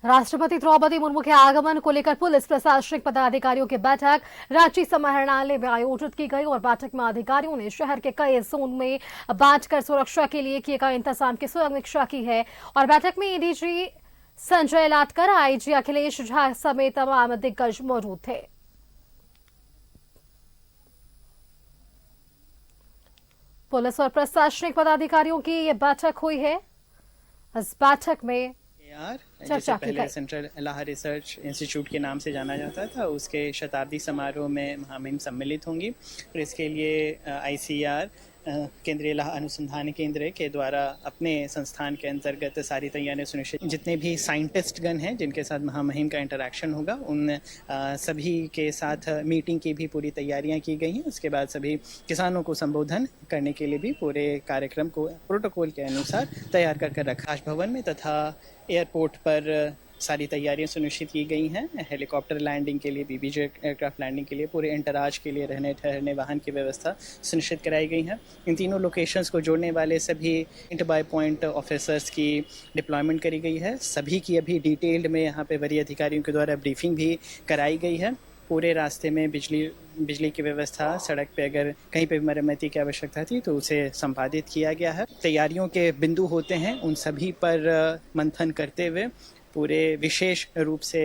राष्ट्रपति द्रौपदी मुर्मू के आगमन को लेकर पुलिस प्रशासनिक पदाधिकारियों की बैठक रांची समाहरणालय में आयोजित की गई और बैठक में अधिकारियों ने शहर के कई जोन में बांटकर सुरक्षा के लिए किए गए इंतजाम की समीक्षा की है। और बैठक में एडीजी संजय लाटकर, आईजी अखिलेश झा समेत तमाम दिग्गज मौजूद थे। पुलिस और प्रशासनिक पदाधिकारियों की ये बैठक हुई है। इस बैठक में जैसे पहले सेंट्रल इलाहा रिसर्च इंस्टीट्यूट के नाम से जाना जाता था, उसके शताब्दी समारोह में महामहिम सम्मिलित होंगी और इसके लिए आईसीआर केंद्रीय इलाहा अनुसंधान केंद्र के द्वारा अपने संस्थान के अंतर्गत सारी तैयारियां सुनिश्चित, जितने भी साइंटिस्ट गण हैं जिनके साथ महामहिम का इंटरेक्शन होगा उन सभी के साथ मीटिंग की भी पूरी तैयारियां की गई हैं। उसके बाद सभी किसानों को संबोधन करने के लिए भी पूरे कार्यक्रम को प्रोटोकॉल के अनुसार तैयार कर रखा। राजभवन में तथा एयरपोर्ट पर सारी तैयारियां सुनिश्चित की गई हैं। हेलीकॉप्टर लैंडिंग के लिए, बीबीजे एयरक्राफ्ट लैंडिंग के लिए, पूरे इंटराज के लिए रहने ठहरने वाहन की व्यवस्था सुनिश्चित कराई गई है। इन तीनों लोकेशंस को जोड़ने वाले सभी पॉइंट बाय पॉइंट ऑफिसर्स की डिप्लॉयमेंट करी गई है। सभी की अभी डिटेल्ड में यहाँ पे वरीय अधिकारियों के द्वारा ब्रीफिंग भी कराई गई है। पूरे रास्ते में बिजली की व्यवस्था, सड़क पे अगर कहीं पे मरम्मती की आवश्यकता थी तो उसे संपादित किया गया है। तैयारियों के बिंदु होते हैं, उन सभी पर मंथन करते हुए पूरे विशेष रूप से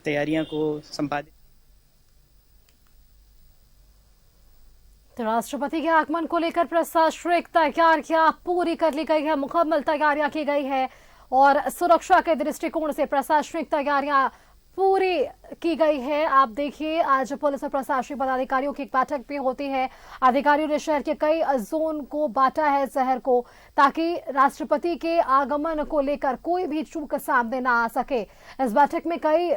तैयारियों को संपादित। तो राष्ट्रपति के आगमन को लेकर प्रशासनिक तैयारियां पूरी कर ली गई है, मुकम्मल तैयारियां की गई है और सुरक्षा के दृष्टिकोण से प्रशासनिक तैयारियां पूरी की गई है। आप देखिए, आज पुलिस और प्रशासनिक पदाधिकारियों की एक बैठक भी होती है। अधिकारियों ने शहर के कई जोन को बांटा है शहर को, ताकि राष्ट्रपति के आगमन को लेकर कोई भी चूक सामने ना आ सके। इस बैठक में कई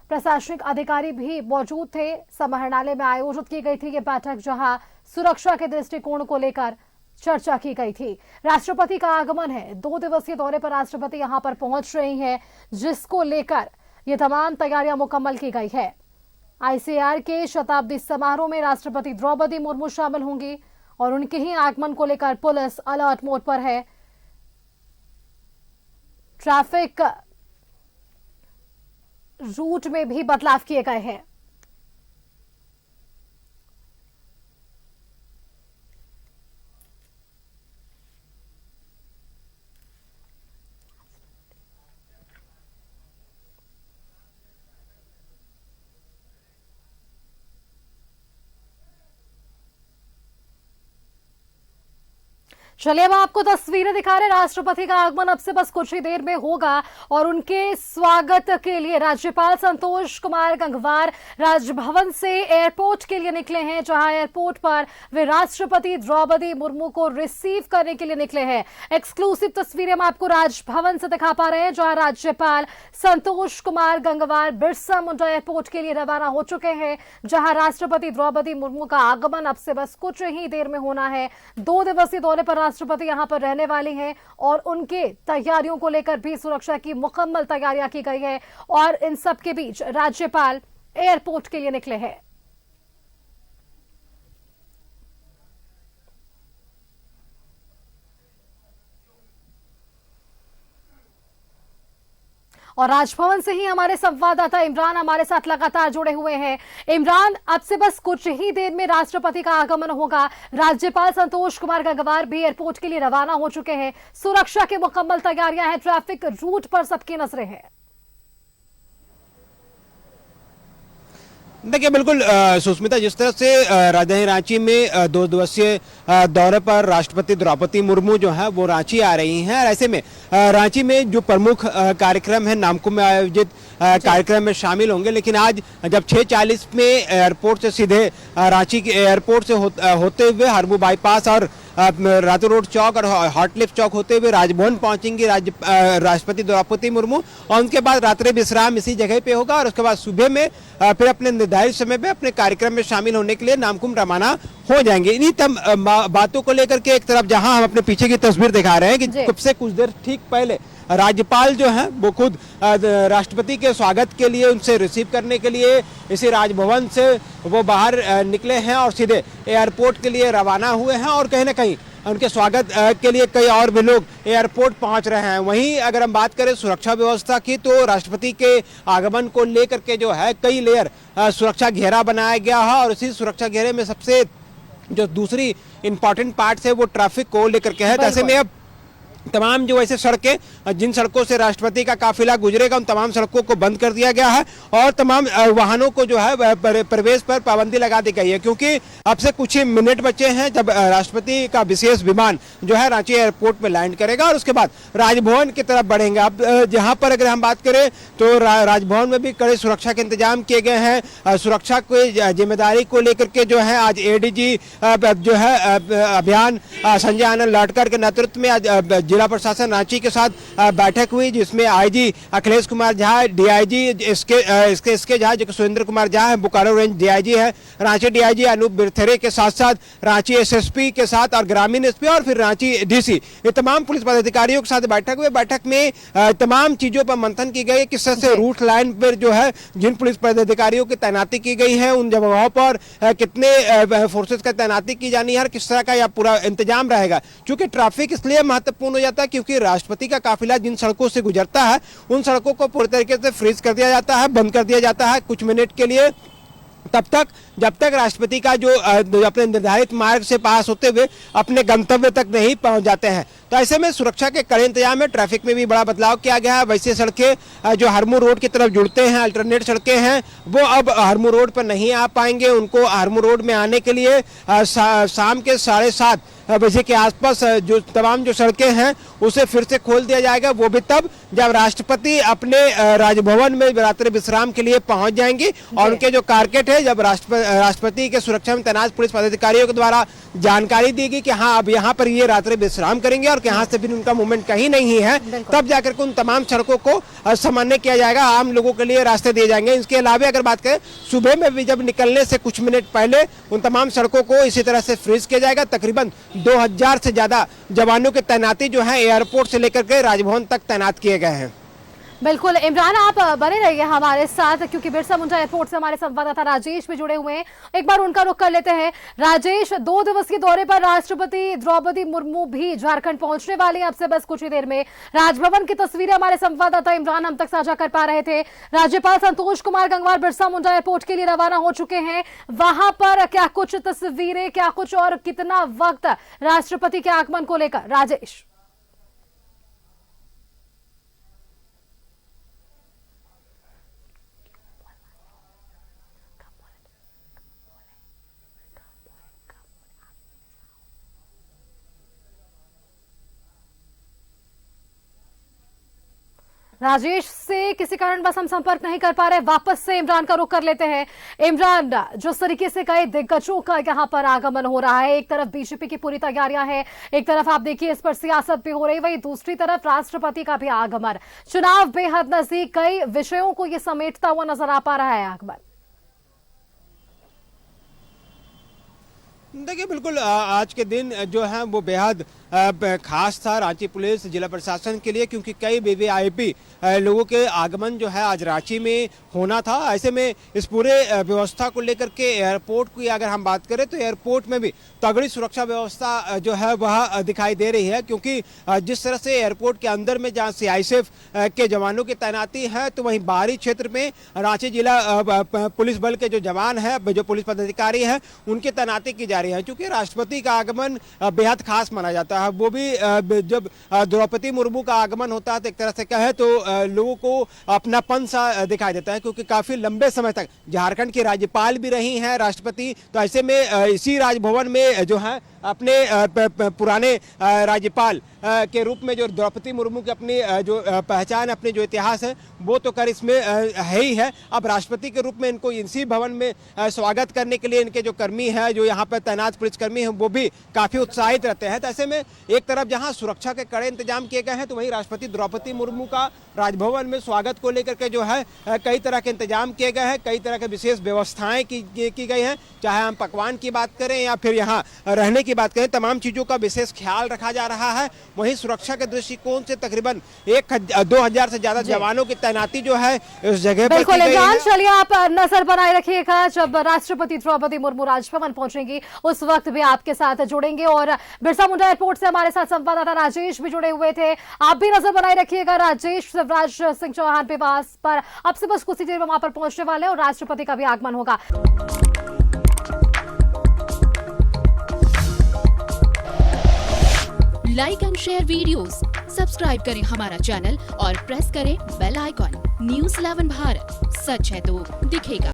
प्रशासनिक अधिकारी भी मौजूद थे। समाहरणालय में आयोजित की गई थी ये बैठक, जहां सुरक्षा के दृष्टिकोण को लेकर चर्चा की गई थी। राष्ट्रपति का आगमन है, 2 दिवसीय दौरे पर राष्ट्रपति यहां पर पहुंच रही हैं, जिसको लेकर ये तमाम तैयारियां मुकम्मल की गई है। आईसीआर के शताब्दी समारोह में राष्ट्रपति द्रौपदी मुर्मू शामिल होंगी और उनके ही आगमन को लेकर पुलिस अलर्ट मोड पर है। ट्रैफिक रूट में भी बदलाव किए गए हैं। चलिए, अब आपको तस्वीरें दिखा रहे। राष्ट्रपति का आगमन अब से बस कुछ ही देर में होगा और उनके स्वागत के लिए राज्यपाल संतोष कुमार गंगवार राजभवन से एयरपोर्ट के लिए निकले हैं, जहां एयरपोर्ट पर वे राष्ट्रपति द्रौपदी मुर्मू को रिसीव करने के लिए निकले हैं। एक्सक्लूसिव तस्वीरें हम आपको राजभवन से दिखा पा रहे हैं, जहां राज्यपाल संतोष कुमार गंगवार बिरसा मुंडा एयरपोर्ट के लिए रवाना हो चुके हैं, जहां राष्ट्रपति द्रौपदी मुर्मू का आगमन अब से बस कुछ ही देर में होना है। 2 दिवसीय दौरे पर राष्ट्रपति यहां पर रहने वाले हैं और उनके तैयारियों को लेकर भी सुरक्षा की मुकम्मल तैयारियां की गई है और इन सब के बीच राज्यपाल एयरपोर्ट के लिए निकले हैं। और राजभवन से ही हमारे संवाददाता इमरान हमारे साथ लगातार जुड़े हुए हैं। इमरान, अब से बस कुछ ही देर में राष्ट्रपति का आगमन होगा। राज्यपाल संतोष कुमार गंगवार भी एयरपोर्ट के लिए रवाना हो चुके हैं। सुरक्षा की मुकम्मल तैयारियां हैं, ट्रैफिक रूट पर सबकी नजरें हैं। देखिए, बिल्कुल सुष्मिता, जिस तरह से राजधानी रांची में 2 दिवसीय दौरे पर राष्ट्रपति द्रौपदी मुर्मू जो है वो रांची आ रही हैं। ऐसे में रांची में जो प्रमुख कार्यक्रम है, नामकुम में आयोजित कार्यक्रम में शामिल होंगे। लेकिन आज जब 6:40 में एयरपोर्ट से सीधे रांची के एयरपोर्ट से होते हुए हरमू बाईपास और रातू रोड चौक और हॉटलिफ्ट चौक होते हुए राजभवन पहुंचेंगे राष्ट्रपति द्रौपदी मुर्मू और उनके बाद रात्रि विश्राम इसी जगह पे होगा और उसके बाद सुबह में फिर अपने निर्धारित समय पे अपने कार्यक्रम में शामिल होने के लिए नामकुम रवाना हो जाएंगे। इन्हीं बातों को लेकर के एक तरफ जहां हम अपने पीछे की तस्वीर दिखा रहे हैं कि कब से कुछ देर ठीक पहले राज्यपाल जो हैं वो खुद राष्ट्रपति के स्वागत के लिए, उनसे रिसीव करने के लिए इसी राजभवन से वो बाहर निकले हैं और सीधे एयरपोर्ट के लिए रवाना हुए हैं। और कहीं ना कहीं उनके स्वागत के लिए कई और भी लोग एयरपोर्ट पहुंच रहे हैं। वहीं अगर हम बात करें सुरक्षा व्यवस्था की, तो राष्ट्रपति के आगमन को लेकर के जो है कई लेयर सुरक्षा घेरा बनाया गया है और इसी सुरक्षा घेरे में सबसे जो दूसरी इंपॉर्टेंट पार्ट है वो ट्रैफिक को लेकर के है। ऐसे में अब तमाम जो ऐसे सड़कें, जिन सड़कों से राष्ट्रपति का काफिला गुजरेगा, उन तमाम सड़कों को बंद कर दिया गया है और तमाम वाहनों को जो है प्रवेश पर पाबंदी लगा दी गई है, क्योंकि अब से कुछ ही मिनट बचे हैं जब राष्ट्रपति का विशेष विमान जो है रांची एयरपोर्ट में लैंड करेगा और उसके बाद राजभवन की तरफ बढ़ेंगे। अब जहां पर अगर हम बात करें तो राजभवन में भी कड़े सुरक्षा के इंतजाम किए गए हैं। सुरक्षा की जिम्मेदारी को लेकर के जो है आज एडीजी जो है अभियान संजय आनंद लाडकर के नेतृत्व में आज जिला प्रशासन रांची के साथ बैठक हुई, जिसमें आईजी अखिलेश कुमार झा, डीआईजी इसके झा जो सुरेंद्र कुमार झा है, बोकारो रेंज डीआईजी है, रांची डीआईजी अनूप बिरथरे के साथ साथ रांची एसएसपी के साथ और ग्रामीण एसपी और फिर रांची डीसी, ये तमाम पुलिस पदाधिकारियों के साथ बैठक हुई। बैठक में तमाम चीजों पर मंथन की गई, किस तरह से रूट लाइन पर जो है जिन पुलिस पदाधिकारियों की तैनाती की गई है उन जगहों पर कितने फोर्सेज का तैनाती की जानी है और किस तरह का यह पूरा इंतजाम रहेगा। चूंकि ट्रैफिक इसलिए महत्वपूर्ण जाता है क्योंकि राष्ट्रपति का काफिला जिन सड़कों से गुजरता है उन सड़कों को पूरी तरीके से फ्रीज कर दिया जाता है, बंद कर दिया जाता है कुछ मिनट के लिए, तब तक जब तक राष्ट्रपति का जो अपने निर्धारित मार्ग से पास होते हुए अपने गंतव्य तक नहीं पहुंच जाते हैं। तो ऐसे में सुरक्षा के कड़े इंतजाम है। ट्रैफिक में भी बड़ा बदलाव किया गया है। वैसे सड़कें जो हरमू रोड की तरफ जुड़ते हैं, अल्टरनेट सड़कें हैं, वो अब हरमू रोड पर नहीं आ पाएंगे। उनको हरमू रोड में आने के लिए शाम के 7:30 बजे के आसपास जो तमाम जो सड़कें हैं उसे फिर से खोल दिया जाएगा, वो भी तब जब राष्ट्रपति अपने राजभवन में रात्रि विश्राम के लिए पहुंच जाएंगे और उनके जो कारकेट है, जब राष्ट्रपति के सुरक्षा में तैनात पुलिस पदाधिकारियों के द्वारा जानकारी दी गई कि हाँ अब यहाँ पर ये रात्रि विश्राम करेंगे और यहाँ से भी उनका मूवमेंट कहीं नहीं है, तब जाकर के उन तमाम सड़कों को सामान्य किया जाएगा, आम लोगों के लिए रास्ते दिए जाएंगे। इसके अलावा अगर बात करें सुबह में भी जब निकलने से कुछ मिनट पहले उन तमाम सड़कों को इसी तरह से फ्रीज किया जाएगा। तकरीबन 2000 से ज्यादा जवानों की तैनाती जो है एयरपोर्ट से लेकर के राजभवन तक तैनात किए गए हैं। बिल्कुल इमरान, आप बने रहिए हमारे साथ क्योंकि बिरसा मुंडा एयरपोर्ट से हमारे संवाददाता राजेश भी जुड़े हुए हैं। एक बार उनका रुख कर लेते हैं। राजेश, 2 दिवसीय दौरे पर राष्ट्रपति द्रौपदी मुर्मू भी झारखंड पहुंचने वाले हैं अब से बस कुछ ही देर में। राजभवन की तस्वीरें हमारे संवाददाता इमरान हम तक साझा कर पा रहे थे। राज्यपाल संतोष कुमार गंगवार बिरसा मुंडा एयरपोर्ट के लिए रवाना हो चुके हैं। वहां पर क्या कुछ तस्वीरें, क्या कुछ और कितना वक्त राष्ट्रपति के आगमन को लेकर? राजेश। राजेश से किसी कारण बस हम संपर्क नहीं कर पा रहे, वापस से इमरान का रुख कर लेते हैं। इमरान, जिस तरीके से कई दिग्गजों का यहाँ पर आगमन हो रहा है, एक तरफ बीजेपी की पूरी तैयारियां हैं, एक तरफ आप देखिए इस पर सियासत भी हो रही, वही दूसरी तरफ राष्ट्रपति का भी आगमन, चुनाव बेहद नजदीक, कई विषयों को ये समेटता हुआ नजर आ पा रहा है आगमन। देखिए बिल्कुल आज के दिन जो है वो बेहद खास था रांची पुलिस जिला प्रशासन के लिए, क्योंकि कई वीवीआईपी लोगों के आगमन जो है आज रांची में होना था। ऐसे में इस पूरे व्यवस्था को लेकर के एयरपोर्ट की अगर हम बात करें तो एयरपोर्ट में भी तगड़ी सुरक्षा व्यवस्था जो है वह दिखाई दे रही है, क्योंकि जिस तरह से एयरपोर्ट के अंदर में जहाँ सीआईएसएफ के जवानों की तैनाती है, तो वहीं बाहरी क्षेत्र में रांची जिला पुलिस बल के जो जवान है, जो पुलिस पदाधिकारी है, उनकी तैनाती की जा रही है। क्योंकि राष्ट्रपति का आगमन बेहद खास माना जाता है, वो भी जब द्रौपदी मुर्मू का आगमन होता है तो एक तरह से कहे तो लोगों को अपनापन सा दिखाई देता है, क्योंकि काफी लंबे समय तक झारखंड की राज्यपाल भी रही हैं राष्ट्रपति। तो ऐसे में इसी राजभवन में जो है अपने पुराने राज्यपाल के रूप में जो द्रौपदी मुर्मू की अपनी जो पहचान, अपनी जो इतिहास है, वो तो कर इसमें है ही है। अब राष्ट्रपति के रूप में इनको इसी भवन में स्वागत करने के लिए इनके जो कर्मी हैं, जो यहाँ पर तैनात पुलिसकर्मी हैं, वो भी काफी उत्साहित रहते हैं। तो ऐसे में एक तरफ जहाँ सुरक्षा के कड़े इंतजाम किए गए हैं, तो वहीं राष्ट्रपति द्रौपदी मुर्मू का राजभवन में स्वागत को लेकर के जो है कई तरह के इंतजाम किए गए हैं, कई तरह के विशेष व्यवस्थाएं की गई हैं, चाहे हम पकवान की बात करें या फिर यहाँ रहने की की बात करें तमाम चीजों का विशेष ख्याल रखा जा रहा है। वहीं सुरक्षा के दृष्टिकोण से तकरीबन 2,000 से ज्यादा जवानों की तैनाती जो है उस जगह पर बिल्कुल की गई इमरान, है। चलिए आप नजर बनाए रखिएगा। जब राष्ट्रपति द्रौपदी मुर्मू राजभवन पहुंचेंगी उस वक्त भी आपके साथ जुड़ेंगे। और बिरसा मुंडा एयरपोर्ट से हमारे साथ संवाददाता राजेश भी जुड़े हुए थे, आप भी नजर बनाए रखिएगा। राजेश, शिवराज सिंह चौहान विवास पर अब से बस कुछ ही देर में वहां पर पहुंचने वाले हैं और राष्ट्रपति का भी आगमन होगा। Like and share videos, subscribe करें हमारा चैनल और प्रेस करें बेल आइकॉन। न्यूज़ 11 भारत, सच है तो दिखेगा।